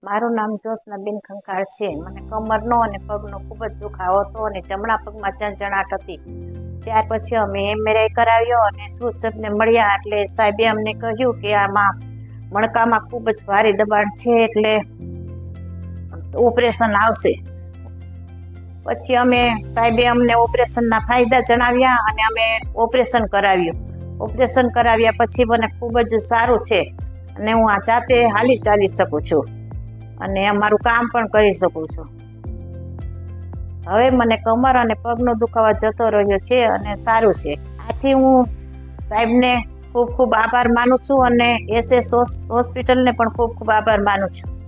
મારું નામ જ્યોત્સનાબેન ખંખાળ છે. મને કમરનો અને પગનો ખૂબ જ દુખાવો હતો અને જમણા પગમાં ઝણઝણાટ હતી. ત્યાર પછી અમે MRI કરાવ્યો અને સૂચકને મળ્યા એટલે સાહેબે અમને કહ્યું કે આમાં મણકામાં ખૂબ જ ભારે દબાણ છે એટલે ઓપરેશન આવશે. પછી સાહેબે અમને ઓપરેશનના ફાયદા જણાવ્યા અને અમે ઓપરેશન કરાવ્યું. ઓપરેશન કરાવ્યા પછી મને ખૂબ જ સારું છે અને હું આ જાતે ચાલી શકું છું અને અમારું કામ પણ કરી શકું છું. હવે મને કમર અને પગનો દુખાવો જતો રહ્યો છે અને સારું છે. આથી હું સાહેબને ખૂબ ખૂબ આભાર માનું છું અને SS હોસ્પિટલને પણ ખૂબ ખૂબ આભાર માનું છું.